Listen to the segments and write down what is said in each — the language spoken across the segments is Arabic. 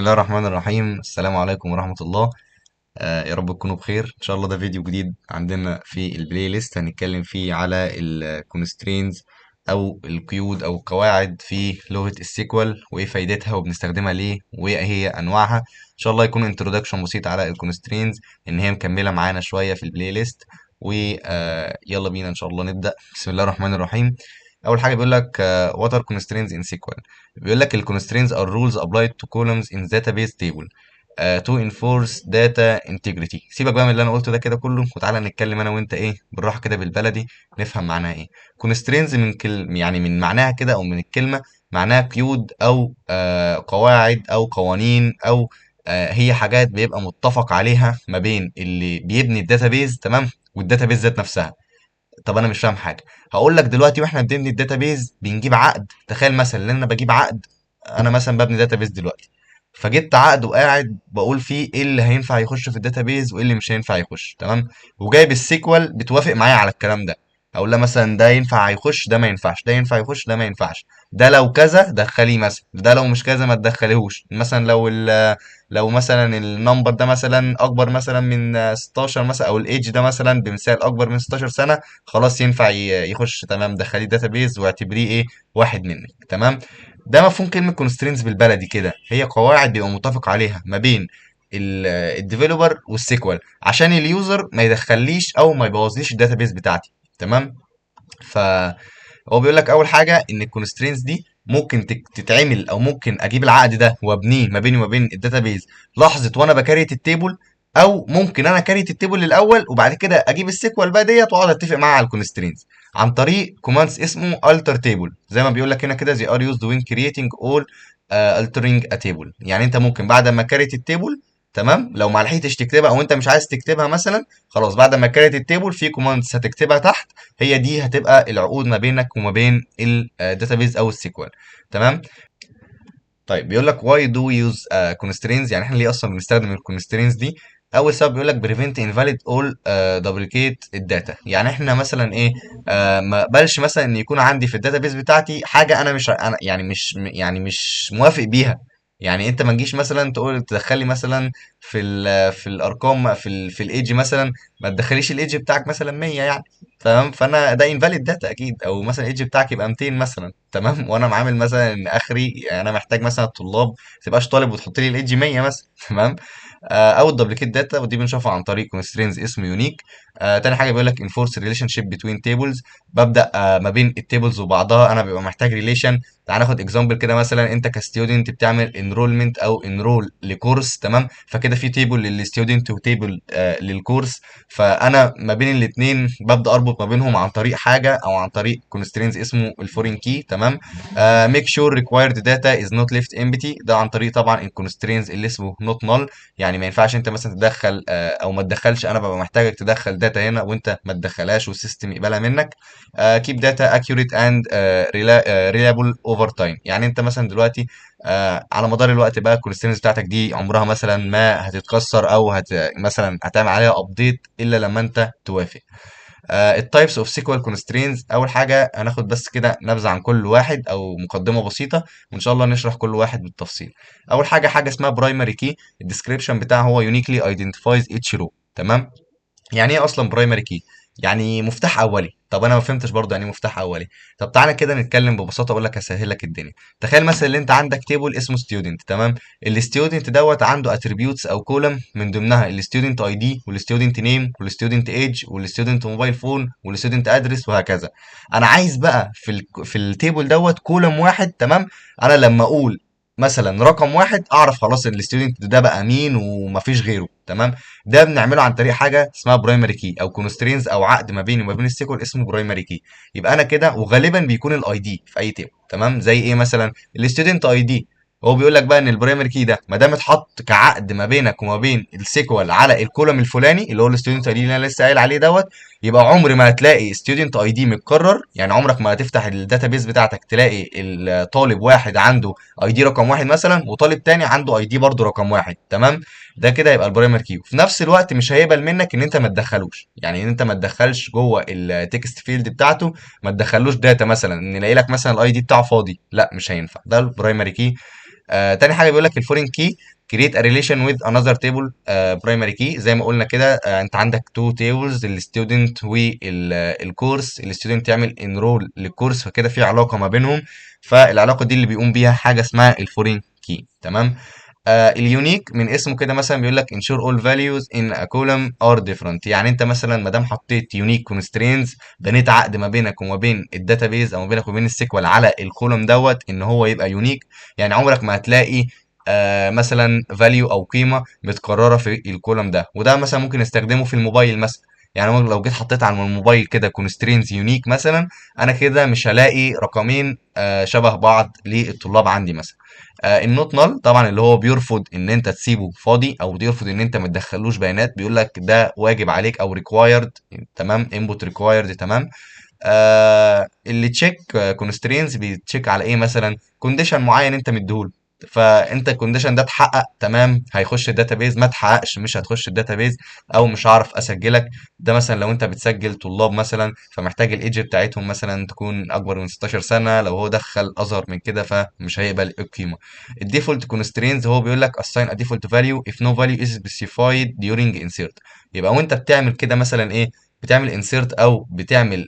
الله الرحمن الرحيم. السلام عليكم ورحمة الله. يا رب تكونوا بخير ان شاء الله. ده فيديو جديد عندنا في البلاي ليست هنتكلم فيه على الكونسترينز او القيود او القواعد في لغة السيكوال وايه فايدتها وبنستخدمها ليه وايه هي انواعها. ان شاء الله يكون انترودكشن بسيط على الكونسترينز ان هي مكملة معانا شوية في البلاي ليست. ويلا بينا ان شاء الله نبدأ. بسم الله الرحمن الرحيم. اول حاجة بيقول لك what are constraints in SQL. بيقول لك ال constraints are rules applied to columns in database table to enforce data integrity. سيبك بقى من اللي انا قلته ده كده كله وتعالى نتكلم انا وانت ايه بالراحه كده بالبلدي نفهم معناها ايه. constraints من يعني من معناها كده او من الكلمه معناها قيود او قواعد او قوانين او هي حاجات بيبقى متفق عليها ما بين اللي بيبني الداتابيز تمام والداتابيز ذات نفسها. طب انا مش فاهم حاجه. هقول لك دلوقتي واحنا بنبني الداتابيز بنجيب عقد. تخيل مثلا ان انا بجيب عقد. انا مثلا ببني داتابيز دلوقتي فجبت عقد وقاعد بقول فيه ايه اللي هينفع يخش في الداتابيز وايه اللي مش هينفع يخش تمام. وجايب السيكوال بتوافق معايا على الكلام ده. اقول لها مثلا ده ينفع يخش ده ما ينفعش ده ينفع يخش ده ما ينفعش. ده لو كذا دخليه مثلا ده لو مش كذا ما تدخليهوش مثلا لو مثلا النمبر ده مثلا اكبر مثلا من 16 مثلا او الايدج ده مثلا بمثال اكبر من 16 سنه خلاص ينفع يخش تمام. دخليه داتابيز واعتبريه ايه واحد منك تمام. ده مفهوم كلمة constraints بالبلدي كده. هي قواعد بيبقى متفق عليها ما بين الديفيلوبر والسيكوال عشان اليوزر ما يدخليش او ما يبوظليش الداتابيز بتاعتي تمام. فهو بيقول لك اول حاجه ان الكونسترينز دي ممكن تتعمل او ممكن اجيب العقد ده وابنيه ما بيني وما بين الداتابيز لحظه وانا بكريت التيبل. او ممكن انا كريت التيبل الاول وبعد كده اجيب السيكوال بقى ديت واقعد اتفق معاه على الكونسترينز عن طريق كوماندز اسمه alter table. زي ما بيقول لك هنا كده they are used when creating all altering a table. يعني انت ممكن بعد ما كريت التيبل تمام لو ما لحقتش تكتبها او انت مش عايز تكتبها مثلا خلاص بعد ما كريت التيبل في كوماندز هتكتبها تحت. هي دي هتبقى العقود ما بينك وما بين الداتابيز او السيكوال تمام. طيب بيقول لك why do we use constraints. يعني احنا ليه اصلا بنستخدم الكونسترينز دي. اول سبب بيقول لك prevent invalid all duplicate الداتا. يعني احنا مثلا ايه ما اقبلش مثلا ان يكون عندي في الداتابيز بتاعتي حاجه انا مش انا يعني مش موافق بيها. يعني انت ما تجيش مثلا تقول تدخلي مثلا في الارقام في الايدج مثلا ما تدخليش الايدج بتاعك مثلا 100 يعني تمام. فانا ده انفاليد داتا اكيد او مثلا الايدج بتاعك يبقى 200 مثلا تمام. وانا معامل مثلا ان اخري يعني انا محتاج مثلا الطلاب ما تبقاش طالب وتحط لي الايدج 100 مثلا تمام. او الدبليكيت داتا ودي بنشوفها عن طريق constraints اسمه يونيك. تاني حاجه بيقول لك enforce relationship between tables. ببدا ما بين التيبلز وبعضها انا بيبقى محتاج ريليشن. تعال ناخد اكزامبل كده مثلا انت كستودنت بتعمل انرولمنت او انرول لكورس تمام. فكده في تيبل للستودنت وتيبل للكورس. فانا ما بين الاثنين ببدا اربط ما بينهم عن طريق حاجه او عن طريق constraints اسمه الفورين كي تمام. make sure required data is not left empty. ده عن طريق طبعا الكونسترينز اللي اسمه not null. يعني ما ينفعش انت مثلا تدخل او ما تدخلش. انا ببقى محتاجك تدخل داتا هنا وانت ما تدخلهاش والسيستم يقبلها منك. keep data accurate and reliable over time. يعني انت مثلا دلوقتي على مدار الوقت بقى الكونسترينز بتاعتك دي عمرها مثلا ما هتتكسر او مثلا هتعمل عليها ابديت الا لما انت توافق. التايبس اوف سيكوال كونسترينز. اول حاجه هناخد بس كده نبذه عن كل واحد او مقدمه بسيطه وان شاء الله نشرح كل واحد بالتفصيل. اول حاجه اسمها برايمري كي. الديسكريبشن بتاعه هو uniquely identifies each row تمام. يعني ايه اصلا برايمري كي؟ يعني مفتاح اولي. طب انا ما فهمتش برضه يعني ايه مفتاح اولي. طب تعالى كده نتكلم ببساطه اقول لك هسهل لك الدنيا. تخيل مثلا ان انت عندك تيبل اسمه ستودنت تمام. الستودنت دوت عنده اتريبيوتس او كولم من ضمنها الستودنت اي دي والستودنت نيم والستودنت ايج والستودنت موبايل فون والستودنت ادرس وهكذا. انا عايز بقى في التيبل دوت كولم واحد تمام. انا لما اقول مثلا رقم واحد اعرف خلاص ان الستودنت ده بقى مين ومفيش غيره تمام. ده بنعمله عن طريق حاجه اسمها برايمري كي او كونسترينز او عقد ما بيني وما بين السيكول اسمه برايمري كي. يبقى انا كده وغالبا بيكون الاي دي في اي تيبل تمام. زي ايه مثلا الستودنت اي دي. هو بيقول لك بقى ان البرايمري كي ده ما دام اتحط كعقد ما بينك وما بين السيكوال على الكولوم الفلاني اللي هو الستودنت اي دي اللي انا لسه قايل عليه دوت. يبقى عمر ما هتلاقي ستودنت اي دي متكرر. يعني عمرك ما هتفتح الداتابيز بتاعتك تلاقي الطالب واحد عنده اي دي رقم واحد مثلا وطالب تاني عنده اي دي برضه رقم واحد تمام. ده كده يبقى البرايمري كي. وفي نفس الوقت مش هيقبل منك ان انت ما تدخلوش. يعني ان انت ما تدخلش جوه التكست فيلد بتاعته ما تدخلوش داتا مثلا ان يلاقي لك مثلا الاي دي بتاعه فاضي لا مش هينفع. ده البرايمري كي. تاني حاجه بيقول لك الفورين كي. create a relation with another table primary key. زي ما قلنا كده انت عندك two tables، الستودنت والكورس. الستودنت يعمل enroll للكورس، فكده في علاقة ما بينهم، فالعلاقة دي اللي بيقوم بيها حاجة اسمها الفورين كي. تمام. اليونيك من اسمه كده مثلا بيقول لك ensure all values in a column are different. يعني انت مثلا ما دام حطيت unique constraints، بنيت عقد ما بينك وما بين الداتابيز او ما بينك وبين السيكوال على الكولوم دوت ان هو يبقى يونيك. يعني عمرك ما هتلاقي مثلا value او قيمه متكرره في الكولوم ده. وده مثلا ممكن نستخدمه في الموبايل مثلا. يعني لو جيت حطيت على الموبايل كده constraints يونيك مثلا، انا كده مش هلاقي رقمين شبه بعض للطلاب عندي مثلا. النوت نال طبعا اللي هو بيرفض ان انت تسيبه فاضي، او بيرفض ان انت ما تدخلوش بيانات، بيقول لك ده واجب عليك او ريكوايرد. تمام، انبوت ريكوايرد. تمام. اللي تشيك كونسترينز بيتشيك على ايه؟ مثلا كونديشن معين انت مديهوله، فانت الكونديشن ده اتحقق تمام هيخش الداتابيز، ما اتحققش مش هتخش الداتابيز او مش هعرف اسجلك. ده مثلا لو انت بتسجل طلاب مثلا، فمحتاج الايدج بتاعتهم مثلا تكون اكبر من 16 سنه، لو هو دخل اصغر من كده فمش هيقبل القيمه. الديفولت كونسترينز هو بيقول لك assign a default value if no value is specified during insert. يبقى وانت بتعمل كده مثلا ايه؟ بتعمل انسيرت او بتعمل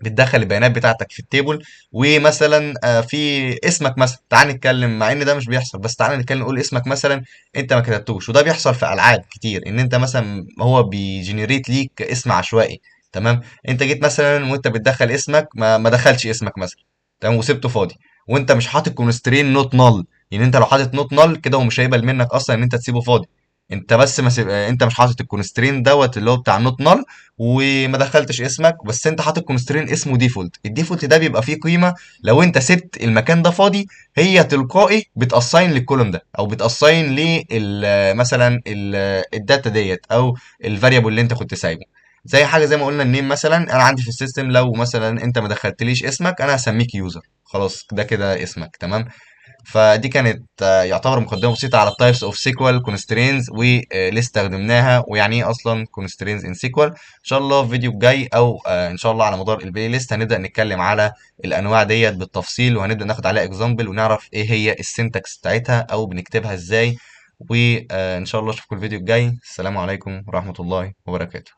بتدخل البيانات بتاعتك في التيبل، ومثلا في اسمك مثلا، تعال نتكلم مع ان ده مش بيحصل، بس تعال نتكلم نقول اسمك مثلا انت ما كتبتوش. وده بيحصل في العاب كتير، ان انت مثلا هو بيجنريت ليك اسم عشوائي. تمام. انت جيت مثلا وانت بتدخل اسمك ما دخلش اسمك مثلا، تمام، وسبته فاضي، وانت مش حاطط كونسترين نوت نال. يعني انت لو حاطط نوت نال كده هو مش هيقبل منك اصلا ان انت تسيبه فاضي. انت بس ما سيب... انت مش حاطط الكونسترين دوت اللي هو بتاع نوت نال، وما دخلتش اسمك، بس انت حاطط كونسترين اسمه ديفولت. الديفولت ده بيبقى فيه قيمه لو انت سبت المكان ده فاضي، هي تلقائي بتاساين للكولوم ده، او بتاساين لل مثلا الداتا ديت، او الفاريبل اللي انت كنت سايبه. زي حاجه زي ما قلنا النيم مثلا، انا عندي في السيستم لو مثلا انت ما دخلتليش اسمك، انا هسميك يوزر، خلاص ده كده اسمك. تمام. فدي كانت يعتبر مقدمة بسيطة على التايبس اوف سيكوال كونسترينز، وليه استخدمناها، ويعني ايه اصلا كونسترينز ان سيكوال. ان شاء الله في الفيديو الجاي، او ان شاء الله على مدار البلاي ليست، هنبدأ نتكلم على الانواع ديت بالتفصيل، وهنبدأ ناخد عليها اكزامبل، ونعرف ايه هي السنتكس بتاعتها او بنكتبها ازاي. وان شاء الله اشوفكم الفيديو الجاي. السلام عليكم ورحمة الله وبركاته.